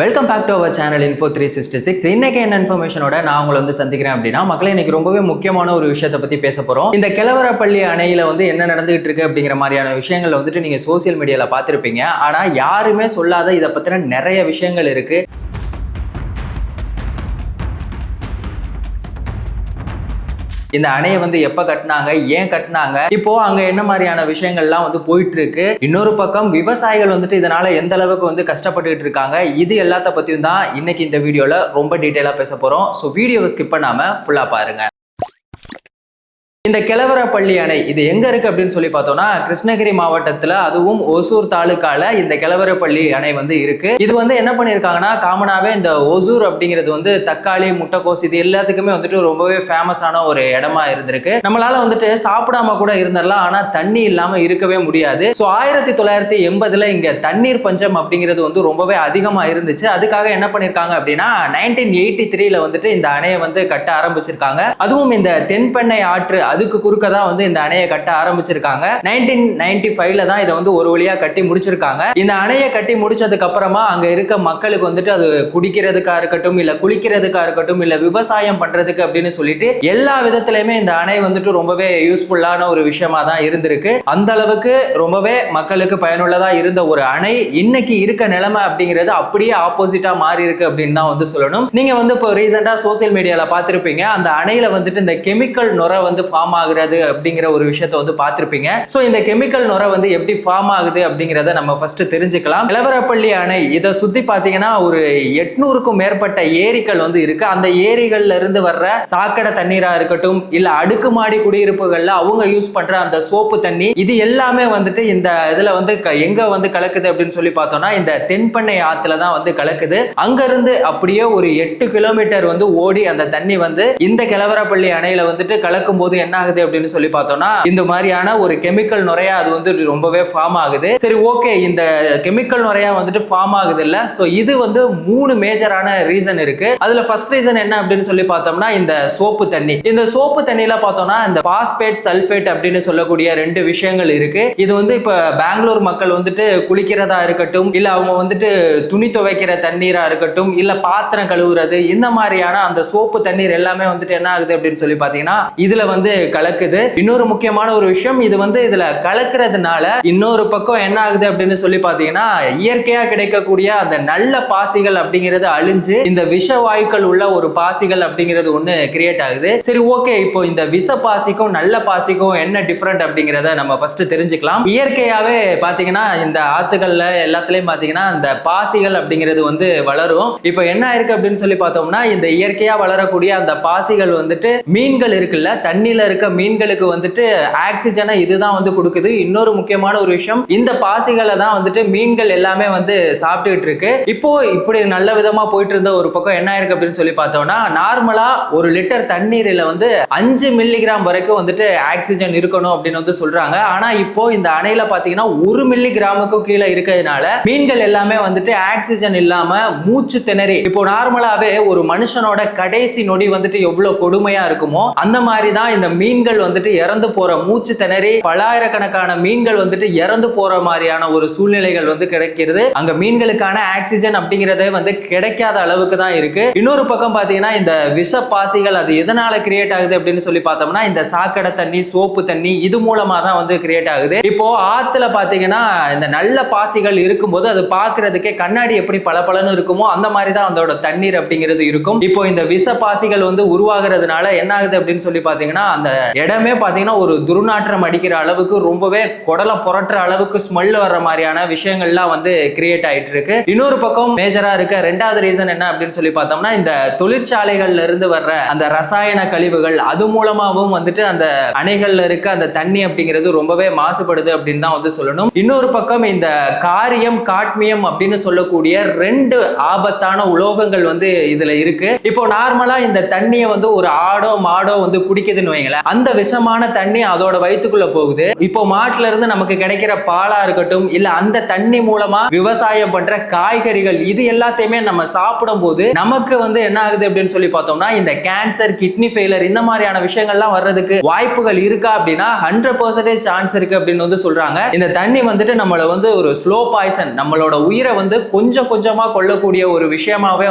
Welcome back to our channel Info 366. இன்னைக்கு என்ன இன்ஃபர்மேஷனோட நான் உங்களை சந்திக்கிறேன் அப்படின்னா, மக்களே இன்னைக்கு ரொம்பவே முக்கியமான ஒரு விஷயத்தை பத்தி பேச போறோம். இந்த கிழவரப்பள்ளி அணையில என்ன நடந்துகிட்டு இருக்கு அப்படிங்கிற மாதிரியான விஷயங்கள் நீங்க சோசியல் மீடியால பார்த்திருப்பீங்க. ஆனா யாருமே சொல்லாத இதை பத்தின நிறைய விஷயங்கள் இருக்கு. இந்த அணையை எப்ப கட்டினாங்க, ஏன் கட்டினாங்க, இப்போ அங்க என்ன மாதிரியான விஷயங்கள்லாம் போயிட்டு இருக்கு. இன்னொரு பக்கம் விவசாயிகள் இதனால எந்த அளவுக்கு கஷ்டப்பட்டுட்டு இருக்காங்க. இது எல்லாத்த பத்தியும் தான் இன்னைக்கு இந்த வீடியோல ரொம்ப டீடைலா பேச போறோம். ஸோ வீடியோவை ஸ்கிப் பண்ணாம ஃபுல்லா பாருங்க. இந்த கிழவரப்பள்ளி அணை இது எங்க இருக்கு அப்படின்னு சொல்லி பார்த்தோம்னா, கிருஷ்ணகிரி மாவட்டத்துல, அதுவும் ஒசூர் தாலுக்கால இந்த கிழவரப்பள்ளி அணை இருக்கு. இது என்ன பண்ணிருக்காங்கன்னா, காமனாவே இந்த ஒசூர் அப்படிங்கிறது தக்காளி, முட்டைக்கோஸ் இது எல்லாத்துக்குமே ரொம்பவே ஃபேமஸான ஒரு இடமா இருந்திருக்கு. நம்மளால சாப்பிடாம கூட இருந்துடலாம், ஆனா தண்ணி இல்லாம இருக்கவே முடியாது. ஸோ 1980ல இங்க தண்ணீர் பஞ்சம் அப்படிங்கிறது ரொம்பவே அதிகமா இருந்துச்சு. அதுக்காக என்ன பண்ணிருக்காங்க அப்படின்னா, 1983ல இந்த அணையை கட்ட ஆரம்பிச்சிருக்காங்க. அதுவும் இந்த தென்பெண்ணை ஆற்று அதுக்கு குறுக்க தான் இந்த அணையை கட்ட ஆரம்பிச்சிருக்காங்க. 1995ல தான் இதை ஒரு வழியா கட்டி முடிச்சிருக்காங்க. இந்த அணையை கட்டி முடிச்சதுக்கு அப்புறமா அங்க இருக்க மக்களுக்கு அது குடிக்கிறதுக்கா இருக்கட்டும், இல்ல குளிக்கிறதுக்கா இருக்கட்டும், இல்ல விவசாயம் பண்றதுக்கு அப்படின்னு சொல்லிட்டு எல்லா விதத்திலுமே இந்த அணை ரொம்பவே யூஸ்ஃபுல்லான ஒரு விஷயமா தான் இருந்திருக்கு. அந்த அளவுக்கு ரொம்பவே மக்களுக்கு பயனுள்ளதா இருந்த ஒரு அணை இன்னைக்கு இருக்க நிலைமை அப்படிங்கிறது அப்படியே ஆப்போசிட்டா மாறி இருக்கு அப்படின்னு தான் சொல்லணும். நீங்க இப்போ ரீசெண்டா சோசியல் மீடியால பார்த்திருப்பீங்க, அந்த அணையில இந்த கெமிக்கல் நுரை ஃபார்ம் ஆகுறது அப்படிங்கிற ஒரு விஷயத்தை பார்த்திருப்பீங்க. சோ இந்த கெமிக்கல் நுரை எப்படி ஃபார்ம் ஆகுது அப்படிங்கறத நம்ம ஃபர்ஸ்ட் தெரிஞ்சுக்கலாம். கிழவரப்பள்ளி அணை இதை சுத்தி பாத்தீங்கன்னா ஒரு 800க்கும் மேற்பட்ட ஏரிகள் இருக்கு. அந்த ஏரிகள்ல இருந்து வர்ற சாக்கடை தண்ணீரா இருக்கட்டும், இல்ல அடுக்குமாடி குடியிருப்புகள்ல அவங்க யூஸ் பண்ற அந்த சோப்பு தண்ணி, இது எல்லாமே இந்த இதுல எங்க கலக்குது அப்படின்னு சொல்லி பார்த்தோம்னா, இந்த தென்பெண்ணை ஆத்துல தான் கலக்குது. அங்க இருந்து அப்படியே ஒரு 8 கிலோமீட்டர் ஓடி அந்த தண்ணி இந்த கிழவரப்பள்ளி அணையில கலக்கும் போது என்ன ஆகுது அப்படின்னு சொல்லி பார்த்தோம்னா, இந்த மாதிரியான ஒரு கெமிக்கல் நுரையா அது ரொம்பவே ஃபார்ம் ஆகுது. சரி, ஓகே, இந்த கெமிக்கல் நுரையா ஃபார்ம் ஆகுது இல்ல. சோ இது 3 மேஜரான ரீசன் இருக்கு. அதுல ஃபர்ஸ்ட் ரீசன் என்ன அப்படின்னு சொல்லி பார்த்தோம்னா, இந்த சோப்பு தண்ணி. இந்த சோப்பு தண்ணியில பார்த்தோம்னா இந்த பாஸ்பேட், சல்பேட் அப்படின்னு சொல்லக்கூடிய 2 விஷயங்கள் இருக்கு. இது இப்ப பெங்களூர் மக்கள் குளிக்கிறதா இருக்கட்டும், இல்ல அவங்க துணி துவைக்கிற தண்ணீரா இருக்கட்டும், இல்ல பாத்திரம் கழுவுறது, இந்த மாதிரியான அந்த சோப்பு தண்ணீர் எல்லாமே என்ன ஆகுது அப்படின்னு சொல்லி பாத்தீங்கன்னா இதுல கலக்குது. இன்னொரு முக்கியமான ஒரு விஷயம், இது இதுல கலக்கிறதுனால இன்னொரு பக்கம் என்ன ஆகுது அப்படின்னு சொல்லி பாத்தீங்கன்னா, இயற்கையா கிடைக்கக்கூடிய அந்த நல்ல பாசிகள் அப்படிங்கிறது அழிஞ்சு இந்த விஷ வாயுக்கள் உள்ள ஒரு பாசிகள் அப்படிங்கிறது ஒண்ணு கிரியேட் ஆகுது. சரி, ஓகே, இப்போ இந்த விஷ பாசிக்கும் நல்ல பாசிக்கும் என்ன டிஃபரெண்ட் அப்படிங்கிறத நம்ம ஃபர்ஸ்ட் தெரிஞ்சுக்கலாம். இயற்கையாவே பாத்தீங்கன்னா இந்த ஆத்துக்கள்ல எல்லாத்துலயும் பாத்தீங்கன்னா இந்த பாசிகள் அப்படிங்கிறது வளரும். இப்போ என்ன இருக்கு அப்படின்னு சொல்லி பார்த்தோம்னா, இந்த இயற்கையா வளரக்கூடிய அந்த பாசிகள் மீன்கள் இருக்குல்ல, தண்ணியில இருக்க மீன்களுக்கு ஆக்சிஜனை இதுதான் கொடுக்குது. இன்னொரு முக்கியமான ஒரு விஷயம், இந்த பாசிகளை தான் மீன்கள் எல்லாமே சாப்பிட்டுட்டு இருக்கு. இப்போ இப்படி நல்ல விதமா போயிட்டு இருந்த ஒரு பக்கம் என்ன இருக்கு அப்படின்னு சொல்லி பார்த்தோம்னா, நார்மலா ஒரு லிட்டர் தண்ணீரில் 5 மில்லிகிராம் வரைக்கும் ஆக்சிஜன் இருக்கணும் அப்படின்னு சொல்றாங்க. ஆனா இப்போ இந்த அணையில பாத்தீங்கன்னா 1 மில்லிகிராமுக்கும் கீழே இருக்கிறதுனால மீன்கள் எல்லாமே ஆக்சிஜன் இல்லாம மூச்சு திணறி, இப்போ நார்மலாவே ஒரு மனுஷனோட கடைசி நொடி எவ்வளவு கொடுமையா இருக்குமோ அந்த மாதிரி தான் இந்த மீன்கள் இறந்து போற, மூச்சு திணறி பல்லாயிரக்கணக்கான மீன்கள் இறந்து போற மாதிரியான ஒரு சூழ்நிலைகள் கிடைக்கிறது. அங்க மீன்களுக்கான ஆக்சிஜன் அப்படிங்கறதே கிடைக்காத அளவுக்கு தான் இருக்கு. இன்னொரு பக்கம் பாத்தீங்கன்னா இந்த விஷ பாசிகள் அது எதனால கிரியேட் ஆகுது அப்படின்னு சொல்லி பார்த்தோம்னா, இந்த சாக்கடை தண்ணி, சோப்பு தண்ணி, இது மூலமா தான் கிரியேட் ஆகுது. இப்போ ஆத்துல பாத்தீங்கன்னா இந்த நல்ல பாசிகள் இருக்கும்போது அது பாக்குறதுக்கே கண்ணாடி எப்படி பளபளன்னு இருக்குமோ அந்த மாதிரி தான் அதோட தண்ணீர் அப்படிங்கிறது இருக்கும். இப்போ இந்த விஷ பாசிகள் உருவாகிறதுனால என்ன ஆகுது அப்படின்னு சொல்லி பாத்தீங்கன்னா, அந்த இடமே பாத்தீங்கன்னா ஒரு துர்நாற்றம் அடிக்கிற அளவுக்கு, ரொம்பவே குடலை புரட்டுற அளவுக்கு ஸ்மெல் வர்ற மாதிரியான விஷயங்கள்லாம் கிரியேட் ஆயிட்டு இருக்கு. இன்னொரு பக்கம் மேஜரா இருக்க ரெண்டாவது ரீசன் என்ன அப்படின்னு சொல்லி பார்த்தோம்னா, இந்த தொழிற்சாலைகள்ல இருந்து வர்ற அந்த ரசாயன கழிவுகள், அது மூலமாவும் அந்த அணைகள்ல இருக்க அந்த தண்ணி அப்படிங்கிறது ரொம்பவே மாசுபடுது அப்படின்னு தான் சொல்லணும். இன்னொரு பக்கம் இந்த காரியம், காட்மியம் அப்படின்னு சொல்லக்கூடிய 2 ஆபத்தான உலோகங்கள் இதுல இருக்கு. இப்போ நார்மலா இந்த தண்ணியை ஒரு ஆடோ மாடோ குடிக்குதுன்னு வைங்களேன், வச்சுக்கோங்களேன். அந்த விஷமான தண்ணி அதோட வயிற்றுக்குள்ள போகுது. இப்போ மாட்டுல இருந்து நமக்கு கிடைக்கிற பாலா இருக்கட்டும், இல்ல அந்த தண்ணி மூலமா விவசாயம் பண்ற காய்கறிகள், இது எல்லாத்தையுமே நம்ம சாப்பிடும் போது நமக்கு என்ன ஆகுது அப்படின்னு சொல்லி பார்த்தோம்னா, இந்த கேன்சர், கிட்னி ஃபெயிலியர் இந்த மாதிரியான விஷயங்கள்லாம் வர்றதுக்கு வாய்ப்புகள் இருக்கா அப்படின்னா 100% சான்ஸ் இருக்கு அப்படின்னு சொல்றாங்க. இந்த தண்ணி நம்மள ஒரு ஸ்லோ பாய்சன், நம்மளோட உயிரை கொஞ்சம் கொஞ்சமா கொல்லக்கூடிய ஒரு விஷயமாவே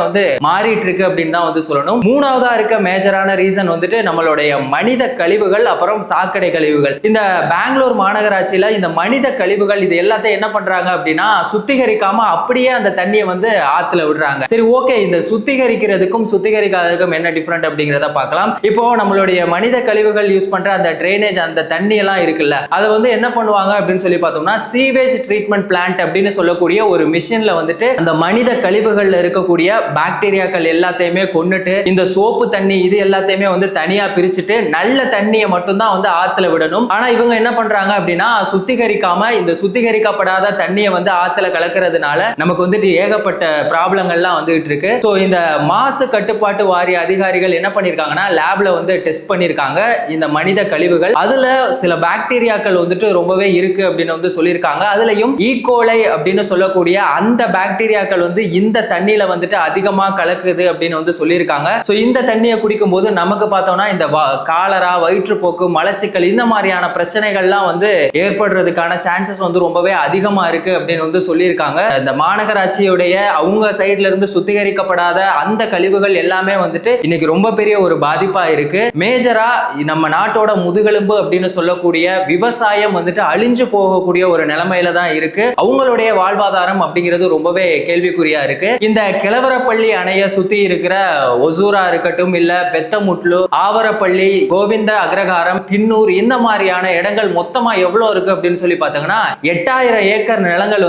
மாறிட்டு இருக்கு அப்படின்னு தான் சொல்லணும். மூணாவதா இருக்க மேஜரான ரீசன் நம்மளுடைய மனித கழிவுகள், அப்புறம் சாக்கடை கழிவுகள். இந்த பெங்களூர் மாநகராட்சியில இந்த மனித கழிவுகள் இது எல்லாத்தையும் என்ன பண்றாங்க அப்படின்னா சுத்திகரிக்காம அப்படியே அந்த தண்ணியை ஆத்துல விடுறாங்க. சரி, ஓகே, இந்த சுத்திகரிக்கிறதுக்கும் சுத்திகரிக்காததுக்கும் என்ன டிஃபரெண்ட் அப்படிங்கறத பார்க்கலாம். இப்போ நம்மளுடைய மனித கழிவுகள் யூஸ் பண்ற அந்த டிரைனேஜ், அந்த தண்ணி எல்லாம் இருக்குல்ல, அதை என்ன பண்ணுவாங்க அப்படின்னு சொல்லி பார்த்தோம்னா சீவேஜ் ட்ரீட்மெண்ட் பிளான்ட் அப்படின்னு சொல்லக்கூடிய ஒரு மிஷின்ல அந்த மனித கழிவுகள்ல இருக்கக்கூடிய பாக்டீரியாக்கள் எல்லாத்தையுமே கொன்னுட்டு இந்த சோப்பு தண்ணி இது எல்லாத்தையுமே தனியா பிரிச்சுட்டு நல்ல தண்ணியை மட்டும் தான் ஆத்துல விடணும். ஆனா இவங்க என்ன பண்றாங்க அப்படின்னா சுத்திகரிக்காம இந்த சுத்திகரிக்கப்படாத தண்ணியை ஆத்துல கலக்கிறதுனால நமக்கு ஏகப்பட்ட ப்ராப்ளங்கள்லாம் வந்துட்டு இருக்கு. சோ இந்த மாசு கட்டுப்பாட்டு வாரிய அதிகாரிகள் என்ன பண்ணிருக்காங்கன்னா லேப்ல டெஸ்ட் பண்ணிருக்காங்க இந்த மனித கழிவுகள். அதுல சில பாக்டீரியாக்கள் ரொம்பவே இருக்கு அப்படின்னு சொல்லியிருக்காங்க. அதுலயும் ஈகோலை அப்படின்னு சொல்லக்கூடிய அந்த பாக்டீரியாக்கள் இந்த தண்ணியில அதிகமா கலக்குது அப்படின்னு சொல்லியிருக்காங்க. சோ இந்த தண்ணியை குடிக்கும் போது நமக்கு பார்த்தோம்னா இந்த காலரா, வயிற்றுப்போக்கு, மலச்சிக்கல் இந்த மாதிரியான பிரச்சனைகள்லாம் ஏற்படுறதுக்கான சான்சஸ் ரொம்பவே அதிகமா இருக்கு அப்படின்னு சொல்லியிருக்காங்க. இந்த மாநகராட்சியுடைய அவங்க சைட்ல இருந்து சுத்திகரிக்கப்படாத அந்த கழிவுகள் எல்லாமே இன்னைக்கு ரொம்ப பெரிய ஒரு பாதிப்பா இருக்கு. மேஜரா நம்ம நாட்டோட முதுகெலும்பு அப்படின்னு சொல்லக்கூடிய விவசாயம் அழிஞ்சு போகக்கூடிய ஒரு நிலைமையில தான் இருக்கு. அவங்களுடைய வாழ்வாதாரம் அப்படிங்கிறது ரொம்பவே கேள்விக்குறியா இருக்கு. இந்த கிழவரப்பள்ளி அணையை சுத்தி இருக்கிற ஒசூரா இருக்கட்டும், இல்ல பெத்தமுட்லு, ஆவரப்பள்ளி, கோவிந்த அக்ரகாரம், கிண்ணூர் இந்த மாதிரியான இடங்கள் மொத்தமா எவ்வளவு இருக்கு அப்படின்னு சொல்லி பார்த்தீங்கன்னா 8000 ஏக்கர் நிலங்கள்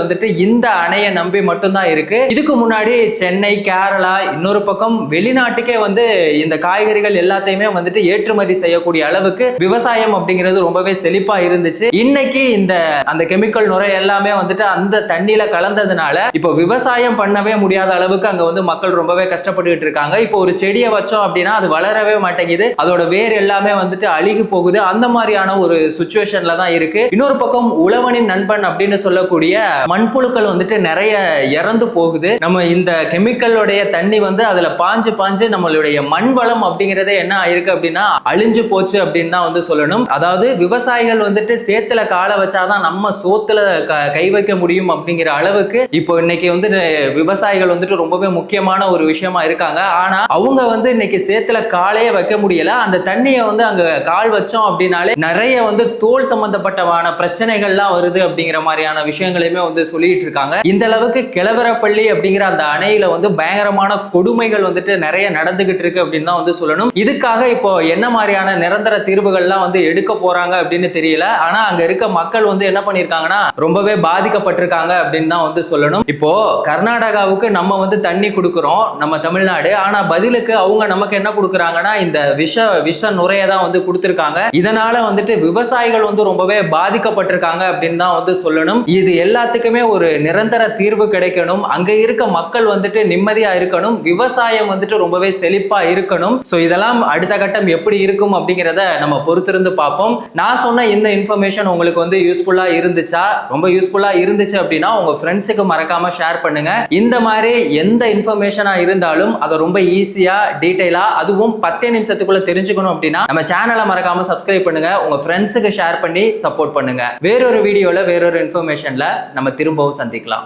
இந்த அணையை நம்பி மட்டும்தான் இருக்கு. இதுக்கு முன்னாடி சென்னை, கேரளா, இன்னொரு பக்கம் வெளிநாட்டுக்கே இந்த காய்கறிகள் எல்லாத்தையுமே ஏற்றுமதி செய்யக்கூடிய அளவுக்கு விவசாயம் அப்படிங்கிறது ரொம்பவே செழிப்பா இருந்துச்சு. இன்னைக்கு இந்த அந்த கெமிக்கல் நுரை எல்லாமே அந்த தண்ணியில கலந்ததுனால இப்போ விவசாயம் பண்ணவே முடியாத அளவுக்கு அங்க மக்கள் ரொம்பவே கஷ்டப்பட்டுட்டு இருக்காங்க. இப்போ ஒரு செடியை வச்சோம் அப்படின்னா அது வளரவே மாட்டேங்குது, அதோட வேர் எல்லாமே அழுகி போகுது. அந்த மாதிரியான ஒரு சுச்சுவேஷன்ல தான் இருக்கு. இன்னொரு பக்கம் உழவனின் நண்பன் அப்படின்னு சொல்லக்கூடிய மண்புழுக்கள் நிறைய இறந்து போகுது. நம்ம இந்த கெமிக்கலுடைய தண்ணி அதுல பாஞ்சு பாஞ்சு நம்மளுடைய மண் வளம் அப்படிங்கறதே என்ன ஆயிருக்கு அப்படின்னா அழிஞ்சு போச்சு அப்படின்னு தான் சொல்லணும். அதாவது விவசாயிகள் சேத்துல கால வச்சாதான் நம்ம சோத்துல கை வைக்க முடியும் அப்படிங்கிற அளவுக்கு இப்போ இன்னைக்கு விவசாயிகள் ரொம்பவே முக்கியமான ஒரு விஷயமா இருக்காங்க. ஆனா அவங்க இன்னைக்கு சேத்துல காலையே வைக்க முடியல. அந்த தண்ணியை அங்க கால் வச்சோம் அப்படின்னாலே நிறைய தோல் சம்பந்தப்பட்டமான பிரச்சனைகள்லாம் வருது அப்படிங்கிற மாதிரியான விஷயங்களையுமே சொல்லிட்டு இருக்காங்க. இந்த அளவுக்கு கிழவரப்பள்ளி அப்படிங்கிற அந்த அணையில பயங்கரமான கொடுமைகள் நிறைய நடந்துகிட்டு இருக்கு அப்படின்னு தான் சொல்லணும். இதுக்காக இப்போ என்ன மாதிரியான நிரந்தர தீர்வுகள்லாம் எடுக்க போறாங்க அப்படின்னு தெரியல. ஆனா அங்க இருக்க மக்கள் என்ன பண்ணிருக்காங்கன்னா ரொம்பவே பாதிக்கப்பட்டிருக்காங்க அப்படின்னு தான் சொல்லணும். இப்போ கர்நாடகாவுக்கு நம்ம தண்ணி கொடுக்கிறோம் நம்ம தமிழ்நாடு. ஆனா பதிலுக்கு அவங்க நமக்கு என்ன கொடுக்குறாங்கன்னா இந்த விஷ நுரையை தான் கொடுத்திருக்காங்க. இதனால விவசாயிகள் ரொம்பவே பாதிக்கப்பட்டிருக்காங்க அப்படின்னு தான் சொல்லணும். இது எல்லாத்துக்குமே ஒரு நிரந்தர தீர்வு கிடைக்கணும். அங்க இருக்க மக்கள் நிம்மதியா இருக்கணும். விவசாயம் ரொம்பவே செழிப்பா இருக்கணும். சோ இதெல்லாம் அடுத்த கட்டம் எப்படி இருக்கும் அப்படிங்கிறத நம்ம பொறுத்திருந்து பார்ப்போம். நான் சொன்ன இந்த இன்ஃபர்மேஷன் உங்களுக்கு யூஸ்ஃபுல்லா இருந்துச்சா? ரொம்ப யூஸ்ஃபுல்லா இருந்துச்சு அப்படின்னா உங்க ஃப்ரெண்ட்ஸுக்கு மறக்காம ஷேர் பண்ணுங்க. இந்த மாதிரி எந்த இன்ஃபர்மேஷனா இருந்தாலும் அதை ரொம்ப ஈஸியா டீடைலா அதுவும் 10 நிமிஷத்துக்குள்ள தெரிஞ்சுக்கணும் அப்படின்னா நம்ம சேனலை மறக்காம சப்ஸ்கிரைப் பண்ணுங்க. உங்க ஃப்ரெண்ட்ஸுக்கு ஷேர் பண்ணி சப்போர்ட் பண்ணுங்க. வேறொரு வீடியோல வேறொரு இன்ஃபர்மேஷன்ல நம்ம திரும்பவும் சந்திக்கலாம்.